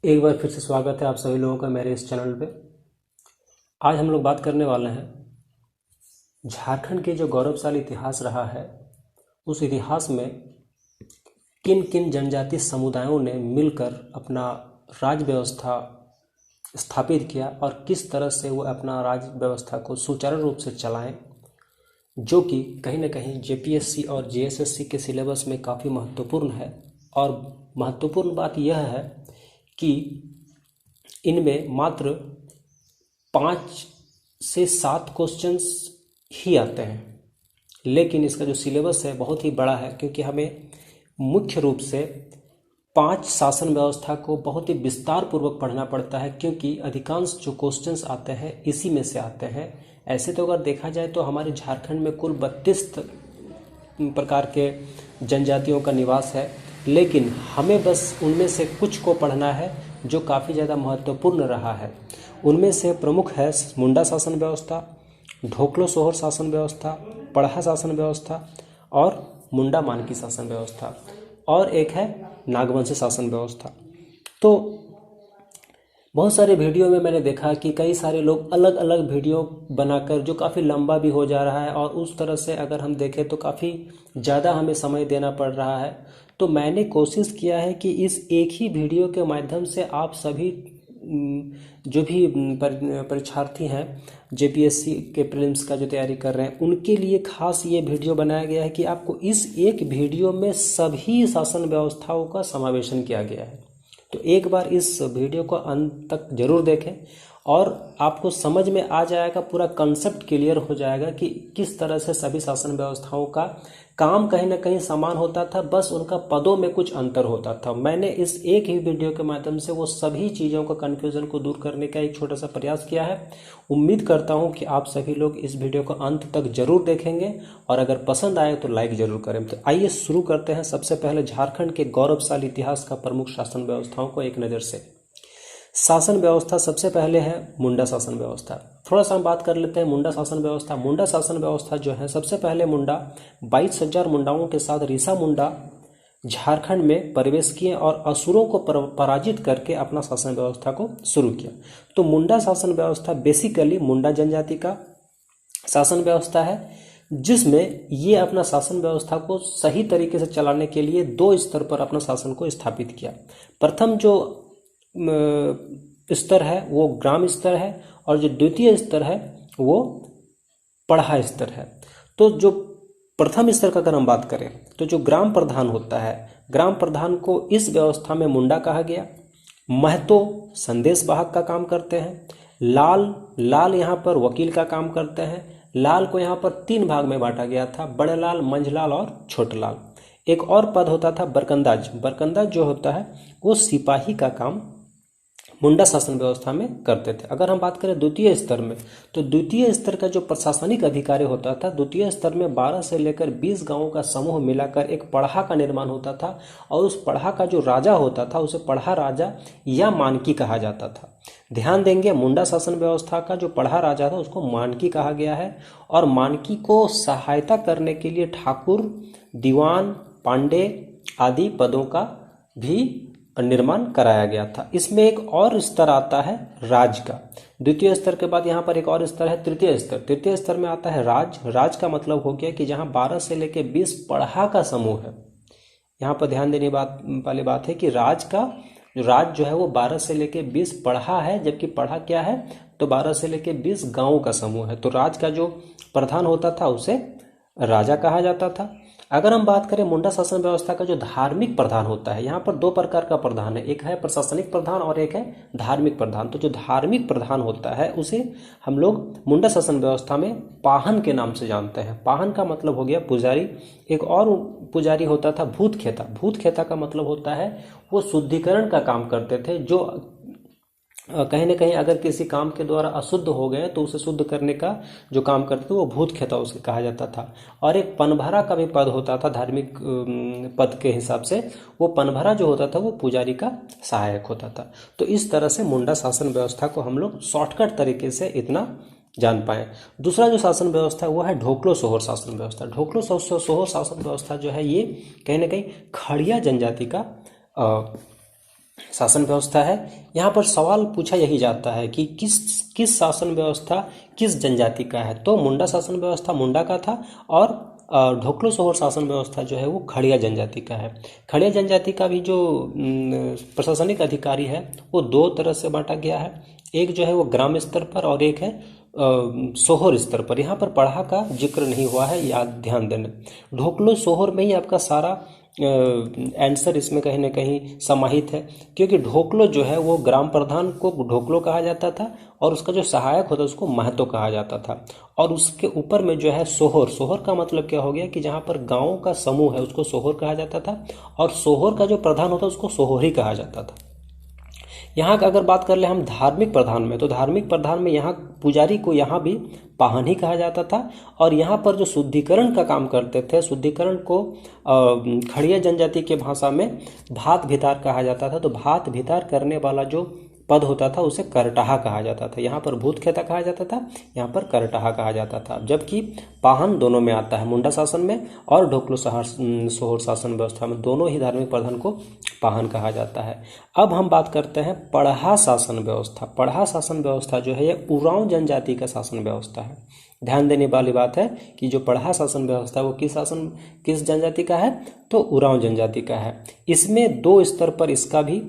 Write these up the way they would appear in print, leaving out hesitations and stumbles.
एक बार फिर से स्वागत है आप सभी लोगों का मेरे इस चैनल पे। आज हम लोग बात करने वाले हैं झारखंड के जो गौरवशाली इतिहास रहा है, उस इतिहास में किन किन जनजातीय समुदायों ने मिलकर अपना राज्य व्यवस्था स्थापित किया और किस तरह से वो अपना राज्य व्यवस्था को सुचारू रूप से चलाएं, जो कि कहीं ना कहीं जेपीएससी और जेएसएससी के सिलेबस में काफ़ी महत्वपूर्ण है। और महत्वपूर्ण बात यह है कि इनमें मात्र 5 से 7 क्वेश्चंस ही आते हैं, लेकिन इसका जो सिलेबस है बहुत ही बड़ा है, क्योंकि हमें मुख्य रूप से 5 शासन व्यवस्था को बहुत ही विस्तार पूर्वक पढ़ना पड़ता है, क्योंकि अधिकांश जो क्वेश्चंस आते हैं इसी में से आते हैं। ऐसे तो अगर देखा जाए तो हमारे झारखंड में कुल 32 प्रकार के जनजातियों का निवास है, लेकिन हमें बस उनमें से कुछ को पढ़ना है जो काफ़ी ज़्यादा महत्वपूर्ण रहा है। उनमें से प्रमुख है मुंडा शासन व्यवस्था, ढोकलो सोहर शासन व्यवस्था, पढ़ा शासन व्यवस्था और मुंडा मानकी शासन व्यवस्था, और एक है नागवंशी शासन व्यवस्था। तो बहुत सारे वीडियो में मैंने देखा कि कई सारे लोग अलग अलग वीडियो बनाकर, जो काफ़ी लंबा भी हो जा रहा है और उस तरह से अगर हम देखें तो काफ़ी ज़्यादा हमें समय देना पड़ रहा है। तो मैंने कोशिश किया है कि इस एक ही वीडियो के माध्यम से आप सभी जो भी परीक्षार्थी हैं जेपीएससी के प्रीलिम्स का जो तैयारी कर रहे हैं, उनके लिए खास ये वीडियो बनाया गया है कि आपको इस एक वीडियो में सभी शासन व्यवस्थाओं का समावेशन किया गया है। तो एक बार इस वीडियो को अंत तक जरूर देखें और आपको समझ में आ जाएगा, पूरा कंसेप्ट क्लियर हो जाएगा कि किस तरह से सभी शासन व्यवस्थाओं का काम कहीं ना कहीं समान होता था, बस उनका पदों में कुछ अंतर होता था। मैंने इस एक ही वीडियो के माध्यम से वो सभी चीज़ों का कन्फ्यूज़न को दूर करने का एक छोटा सा प्रयास किया है। उम्मीद करता हूँ कि आप सभी लोग इस वीडियो को अंत तक जरूर देखेंगे और अगर पसंद आए तो लाइक जरूर करें। तो आइए शुरू करते हैं। सबसे पहले झारखंड के गौरवशाली इतिहास का प्रमुख शासन व्यवस्थाओं को एक नज़र से। शासन व्यवस्था सबसे पहले है मुंडा शासन व्यवस्था। थोड़ा सा हम बात कर लेते हैं मुंडा शासन व्यवस्था। मुंडा शासन व्यवस्था जो है, सबसे पहले मुंडा 22,000 मुंडाओं के साथ रीसा मुंडा झारखंड में प्रवेश किए और असुरों को पराजित करके अपना शासन व्यवस्था को शुरू किया। तो मुंडा शासन व्यवस्था बेसिकली मुंडा जनजाति का शासन व्यवस्था है, जिसमें ये अपना शासन व्यवस्था को सही तरीके से चलाने के लिए 2 स्तर पर अपना शासन को स्थापित किया। प्रथम जो स्तर है वो ग्राम स्तर है और जो द्वितीय स्तर है वो पढ़ा स्तर है। तो जो प्रथम स्तर का अगर हम बात करें तो जो ग्राम प्रधान होता है, ग्राम प्रधान को इस व्यवस्था में मुंडा कहा गया। महतो संदेश वाहक का काम करते हैं। लाल यहाँ पर वकील का काम करते हैं। लाल को यहाँ पर 3 भाग में बांटा गया था, बड़े लाल, मंझलाल और छोटे लाल। एक और पद होता था बरकंदाज। बरकंदाज जो होता है वो सिपाही का काम मुंडा शासन व्यवस्था में करते थे। अगर हम बात करें द्वितीय स्तर में, तो द्वितीय स्तर का जो प्रशासनिक अधिकारी होता था, द्वितीय स्तर में 12 से लेकर 20 गांवों का समूह मिलाकर एक पढ़ा का निर्माण होता था और उस पढ़ा का जो राजा होता था उसे पढ़ा राजा या मानकी कहा जाता था। ध्यान देंगे, मुंडा शासन व्यवस्था का जो पढ़ा राजा था उसको मानकी कहा गया है और मानकी को सहायता करने के लिए ठाकुर, दीवान, पांडे आदि पदों का भी निर्माण कराया गया था। इसमें एक और स्तर आता है राज का। द्वितीय स्तर के बाद यहाँ पर एक और स्तर है तृतीय स्तर। तृतीय स्तर में आता है राज। राज का मतलब हो गया कि जहाँ 12 से लेकर 20 पढ़ा का समूह है। यहाँ पर ध्यान देने वाली बात है कि राज जो है वो 12 से लेकर 20 पढ़ा है, जबकि पढ़ा क्या है तो 12 से लेकर 20 गाँव का समूह है। तो राज का जो प्रधान होता था उसे राजा कहा जाता था। अगर हम बात करें मुंडा शासन व्यवस्था का जो धार्मिक प्रधान होता है, यहाँ पर 2 प्रकार का प्रधान है, एक है प्रशासनिक प्रधान और एक है धार्मिक प्रधान। तो जो धार्मिक प्रधान होता है उसे हम लोग मुंडा शासन व्यवस्था में पाहन के नाम से जानते हैं। पाहन का मतलब हो गया पुजारी। एक और पुजारी होता था भूत खेता। भूत खेता का मतलब होता है वो शुद्धिकरण का काम करते थे, जो कहीं ना कहीं अगर किसी काम के द्वारा अशुद्ध हो गए तो उसे शुद्ध करने का जो काम करते थे वो भूत खेता उसे कहा जाता था। और एक पनभरा का भी पद होता था धार्मिक पद के हिसाब से। वो पनभरा जो होता था वो पुजारी का सहायक होता था। तो इस तरह से मुंडा शासन व्यवस्था को हम लोग शॉर्टकट तरीके से इतना जान पाए। दूसरा जो शासन व्यवस्था है वो है ढोकलो सोहर शासन व्यवस्था। ढोकलो सोहर शासन व्यवस्था जो है ये कहीं ना कहीं खड़िया जनजाति का शासन व्यवस्था है। यहाँ पर सवाल पूछा यही जाता है कि किस शासन व्यवस्था किस जनजाति का है। तो मुंडा शासन व्यवस्था मुंडा का था और ढोकलो सोहर शासन व्यवस्था जो है वो खड़िया जनजाति का है। खड़िया जनजाति का भी जो प्रशासनिक अधिकारी है वो दो तरह से बांटा गया है। एक जो है वो ग्राम स्तर पर और एक है सोहर स्तर पर। यहाँ पर पढ़ा का जिक्र नहीं हुआ है, याद ध्यान देना। ढोकलो सोहर में ही आपका सारा आंसर इसमें कहीं ना कहीं समाहित है, क्योंकि ढोकलो जो है वो ग्राम प्रधान को ढोकलो कहा जाता था और उसका जो सहायक होता उसको महतो कहा जाता था। और उसके ऊपर में जो है सोहर, सोहर का मतलब क्या हो गया कि जहाँ पर गाँव का समूह है उसको सोहर कहा जाता था और सोहर का जो प्रधान होता उसको सोहरी कहा जाता था। यहाँ का अगर बात कर ले हम धार्मिक प्रधान में, तो धार्मिक प्रधान में यहाँ पुजारी को यहाँ भी पाहन ही कहा जाता था। और यहाँ पर जो शुद्धिकरण का काम करते थे, शुद्धिकरण को खड़िया जनजाति के भाषा में भात भितार कहा जाता था। तो भात भितार करने वाला जो पद होता था उसे करटाहा कहा जाता था। यहाँ पर भूत खेता कहा जाता था, यहाँ पर करटाहा कहा जाता था। जबकि पाहन दोनों में आता है, मुंडा शासन में और ढोकलो सोहर शासन व्यवस्था में, दोनों ही धार्मिक प्रधान को पाहन कहा जाता है। अब हम बात करते हैं पढ़ा शासन व्यवस्था। पढ़ा शासन व्यवस्था जो है ये उरांव जनजाति का शासन व्यवस्था है। ध्यान देने वाली बात है कि जो पढ़ा शासन व्यवस्था वो किस जनजाति का है, तो उरांव जनजाति का है। इसमें दो स्तर पर इसका भी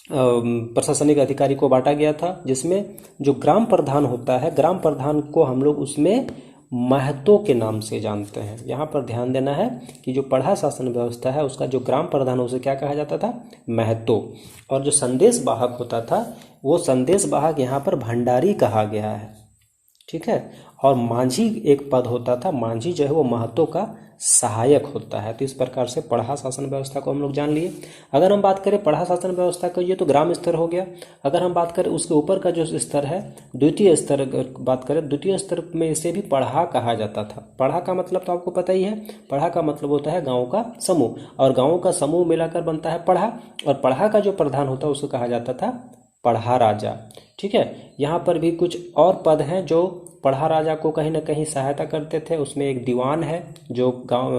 प्रशासनिक अधिकारी को बांटा गया था, जिसमें जो ग्राम प्रधान होता है, ग्राम प्रधान को हम लोग उसमें महतो के नाम से जानते हैं। यहाँ पर ध्यान देना है कि जो पढ़ा शासन व्यवस्था है उसका जो ग्राम प्रधान उसे क्या कहा जाता था, महतो। और जो संदेश वाहक होता था वो संदेश वाहक यहाँ पर भंडारी कहा गया है, ठीक है। और मांझी एक पद होता था, मांझी जो है वो महतो का सहायक होता है। तो इस प्रकार से पढ़ा शासन व्यवस्था को हम लोग जान लिए। अगर हम बात करें पढ़ा शासन व्यवस्था का, ये तो ग्राम स्तर हो गया। अगर हम बात करें उसके ऊपर का जो स्तर है द्वितीय स्तर, बात करें द्वितीय स्तर में इसे भी पढ़ा कहा जाता था। पढ़ा का मतलब तो आपको पता ही है, पढ़ा का मतलब होता है गाँव का समूह, और गाँव का समूह मिलाकर बनता है पढ़ा। और पढ़ा का जो प्रधान होता है उसको कहा जाता था पढ़ा राजा, ठीक है। यहाँ पर भी कुछ और पद हैं जो पढ़ा राजा को कहीं ना कहीं सहायता करते थे। उसमें एक दीवान है जो गाँव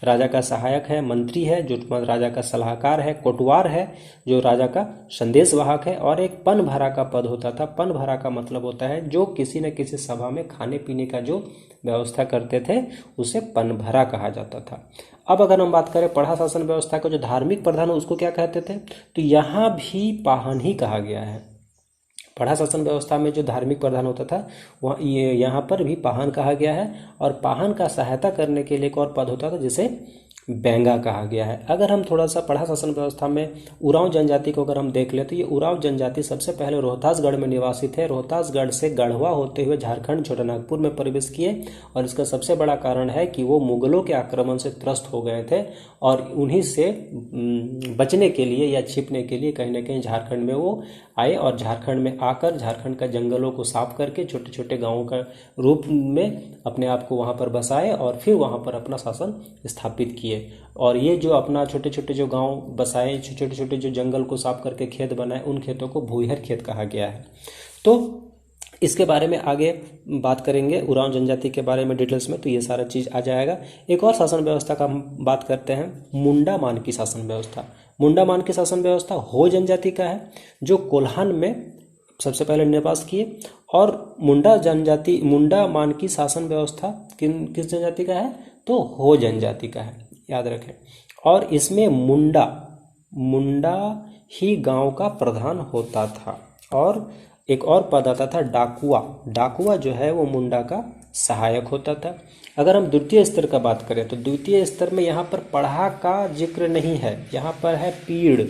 राजा का सहायक है, मंत्री है जो राजा का सलाहकार है, कोटवार है जो राजा का संदेश वाहक है, और एक पन भरा का पद होता था। पन भरा का मतलब होता है जो किसी न किसी सभा में खाने पीने का जो व्यवस्था करते थे उसे पन भरा कहा जाता था। अब अगर हम बात करें पढ़ा शासन व्यवस्था का जो धार्मिक प्रधान है उसको क्या कहते थे, तो यहाँ भी पाहन ही कहा गया है। पढ़ा शासन व्यवस्था में जो धार्मिक प्रधान होता था वहाँ यहाँ पर भी पाहन कहा गया है। और पाहन का सहायता करने के लिए एक और पद होता था जिसे बेंगा कहा गया है। अगर हम थोड़ा सा पढ़ा शासन व्यवस्था में उरांव जनजाति को अगर हम देख ले तो ये उरांव जनजाति सबसे पहले रोहतासगढ़ में निवासित है। रोहतासगढ़ से गढ़वा होते हुए झारखंड छोटानागपुर में प्रवेश किए, और इसका सबसे बड़ा कारण है कि वो मुगलों के आक्रमण से त्रस्त हो गए थे और उन्हीं से बचने के लिए या छिपने के लिए कहीं ना कहीं झारखंड में वो आए। और झारखंड में आकर झारखंड का जंगलों को साफ करके छोटे छोटे गाँवों का रूप में अपने आप को वहाँ पर बसाए और फिर वहाँ पर अपना शासन स्थापित किए। और ये जो अपना छोटे छोटे जो गांव बसाए, छोटे छोटे जो जंगल को साफ करके खेत बनाए, उन खेतों को भूइहर खेत कहा गया है। तो इसके बारे में आगे बात करेंगे उरांव जनजाति के बारे में डिटेल्स में, तो ये सारा चीज़ आ जाएगा। एक और शासन व्यवस्था का हम बात करते हैं, मुंडा मान की शासन व्यवस्था। मुंडा मान की शासन व्यवस्था हो जनजाति का है जो कोल्हान में सबसे पहले निवास किए। और मुंडा मान की शासन व्यवस्था किस जनजाति का है, तो हो जनजाति का है, याद रखें। और इसमें मुंडा ही गांव का प्रधान होता था। और एक और पद आता था डाकुआ। डाकुआ जो है वो मुंडा का सहायक होता था। अगर हम द्वितीय स्तर का बात करें तो द्वितीय स्तर में यहाँ पर पढ़ा का जिक्र नहीं है, यहाँ पर है पीड़।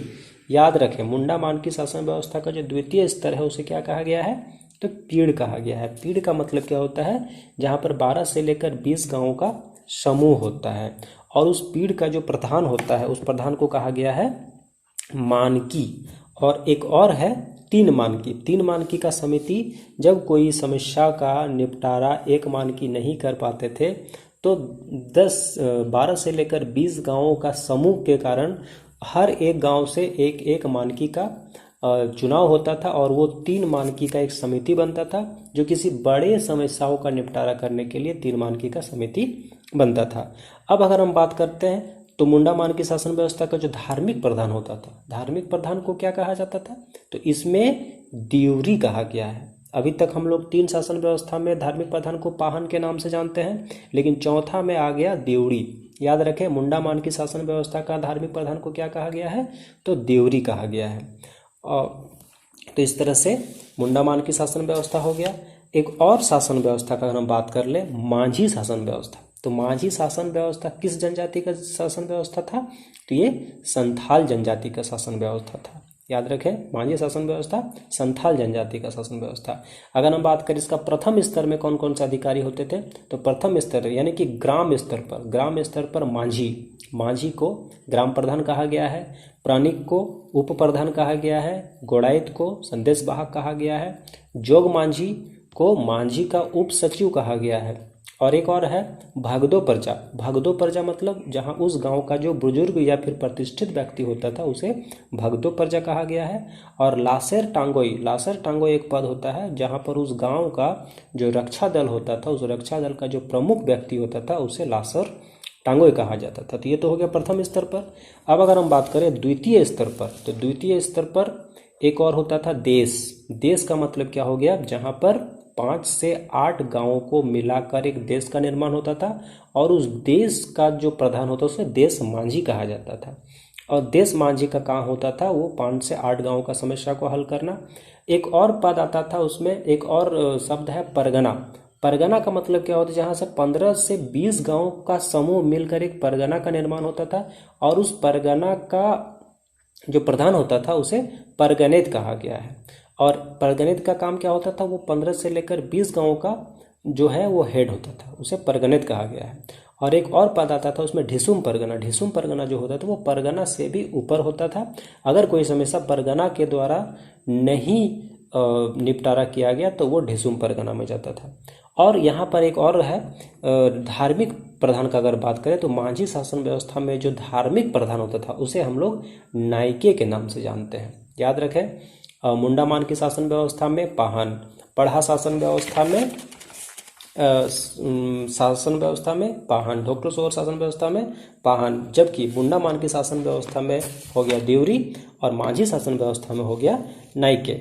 याद रखें, मुंडा मान की शासन व्यवस्था का जो द्वितीय स्तर है उसे क्या कहा गया है, तो पीड़ कहा गया है। पीड़ का मतलब क्या होता है, जहाँ पर 12 से लेकर 20 गाँवों का समूह होता है। और उस पीड़ का जो प्रधान होता है उस प्रधान को कहा गया है मानकी। और एक और है 3 मानकी। 3 मानकी का समिति जब कोई समस्या का निपटारा 1 मानकी नहीं कर पाते थे तो 12 से लेकर 20 गांवों का समूह के कारण हर एक गांव से एक मानकी का चुनाव होता था। और वो 3 मानकी का एक समिति बनता था जो किसी बड़े समस्याओं का निपटारा करने के लिए 3 मानकी का समिति बनता था। अब अगर हम बात करते हैं तो मुंडामान की शासन व्यवस्था का जो धार्मिक प्रधान होता था, धार्मिक प्रधान को क्या कहा जाता था, तो इसमें देउरी कहा गया है। अभी तक हम लोग 3 शासन व्यवस्था में धार्मिक प्रधान को पाहन के नाम से जानते हैं, लेकिन चौथा में आ गया देउरी। याद रखें, मुंडामान की शासन व्यवस्था का धार्मिक प्रधान को क्या कहा गया है, तो देउरी कहा गया है। और तो इस तरह से मुंडामान की शासन व्यवस्था हो गया। एक और शासन व्यवस्था का अगर हम बात कर लें, मांझी शासन व्यवस्था। तो मांझी शासन व्यवस्था किस जनजाति का शासन व्यवस्था था, तो ये संथाल जनजाति का शासन व्यवस्था था। याद रखें, मांझी शासन व्यवस्था संथाल जनजाति का शासन व्यवस्था। अगर हम बात करें इसका प्रथम स्तर में कौन कौन से अधिकारी होते थे, तो प्रथम स्तर यानी कि ग्राम स्तर पर मांझी को ग्राम प्रधान कहा गया है, प्राणिक को उप प्रधान कहा गया है, गोड़ाइत को संदेश वाहक कहा गया है, जोग मांझी को मांझी का उप सचिव कहा गया है, और एक और है भगदो प्रजा मतलब जहां उस गांव का जो बुजुर्ग या फिर प्रतिष्ठित व्यक्ति होता था उसे भगदो प्रजा कहा गया है। और लासेर टांगोई एक पद होता है जहां पर उस गांव का जो रक्षा दल होता था, उस रक्षा दल का जो प्रमुख व्यक्ति होता था उसे लासर टांगोई कहा जाता था। तो ये तो हो गया प्रथम स्तर पर। अब अगर हम बात करें द्वितीय स्तर पर, तो द्वितीय स्तर पर एक और होता था देश का मतलब क्या हो गया, जहां पर 5 से 8 गांवों को मिलाकर एक देश का निर्माण होता था, और उस देश का जो प्रधान होता उसे देश मांझी कहा जाता था। और देश मांझी का काम होता था वो 5 से 8 गांवों का समस्या को हल करना। एक और पद आता था उसमें, एक और शब्द है परगना का मतलब क्या होता है, जहां से 15 से 20 गांव का समूह मिलकर एक परगना का निर्माण होता था, और उस परगना का जो प्रधान होता था उसे परगनेत कहा गया है। और परगनेत का काम क्या होता था, वो 15 से लेकर 20 गांवों का जो है वो हेड होता था, उसे परगनेत कहा गया है। और एक और पद आता था उसमें ढिसुम परगना जो होता था वो परगना से भी ऊपर होता था। अगर कोई समस्या परगना के द्वारा नहीं निपटारा किया गया तो वो ढिसुम परगना में जाता था। और यहाँ पर एक और है धार्मिक प्रधान का अगर बात करें तो मांझी शासन व्यवस्था में जो धार्मिक प्रधान होता था उसे हम लोग नायके के नाम से जानते हैं। याद रखें, मुंडामान की शासन व्यवस्था में पाहन, पढ़ा शासन व्यवस्था में पाहन, डॉक्टर सोवर शासन व्यवस्था में पाहन, जबकि मुंडामान की शासन व्यवस्था में हो गया देवरी और मांझी शासन व्यवस्था में हो गया नायके।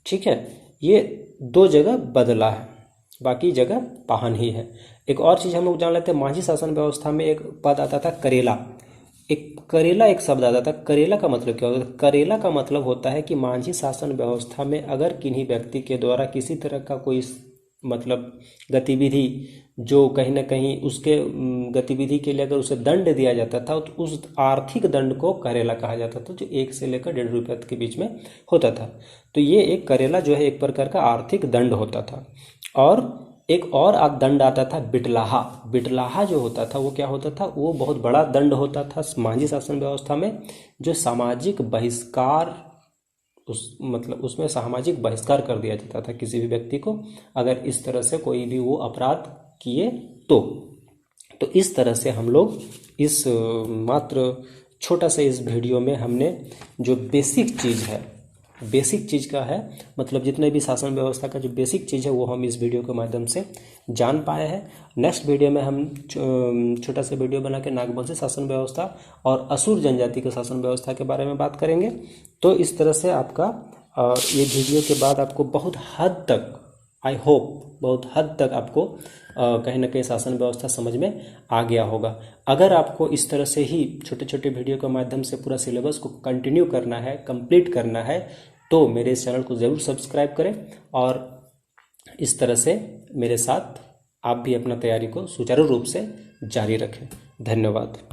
ठीक है, ये 2 जगह बदला है, बाकी जगह पाहन ही है। एक और चीज़ हम लोग जान लेते हैं, मांझी शासन व्यवस्था में एक पद आता था करेला। एक शब्द आता था। करेला का मतलब क्या होता है, करेला का मतलब होता है कि मांझी शासन व्यवस्था में अगर किन्हीं व्यक्ति के द्वारा किसी तरह का कोई मतलब गतिविधि जो कहीं ना कहीं उसके गतिविधि के लिए अगर उसे दंड दिया जाता था तो उस आर्थिक दंड को करेला कहा जाता था, जो 1 से लेकर 1.5 रुपये के बीच में होता था। तो ये एक करेला जो है एक प्रकार का आर्थिक दंड होता था। और एक और दंड आता था बिटलाहा जो होता था वो क्या होता था, वो बहुत बड़ा दंड होता था मांझी शासन व्यवस्था में, जो सामाजिक बहिष्कार उसमें सामाजिक बहिष्कार कर दिया जाता था किसी भी व्यक्ति को अगर इस तरह से कोई भी वो अपराध किए तो इस तरह से हम लोग इस मात्र छोटा सा इस वीडियो में हमने जो बेसिक चीज़ का है, मतलब जितने भी शासन व्यवस्था का जो बेसिक चीज़ है वो हम इस वीडियो के माध्यम से जान पाए हैं। नेक्स्ट वीडियो में हम छोटा सा वीडियो बना के नागवंशी शासन व्यवस्था और असुर जनजाति के शासन व्यवस्था के बारे में बात करेंगे। तो इस तरह से आपका ये वीडियो के बाद आपको बहुत हद तक, आई होप बहुत हद तक आपको कहीं ना कहीं शासन व्यवस्था समझ में आ गया होगा। अगर आपको इस तरह से ही छोटे छोटे वीडियो के माध्यम से पूरा सिलेबस को कंटिन्यू करना है, कंप्लीट करना है, तो मेरे इस चैनल को ज़रूर सब्सक्राइब करें और इस तरह से मेरे साथ आप भी अपना तैयारी को सुचारू रूप से जारी रखें। धन्यवाद।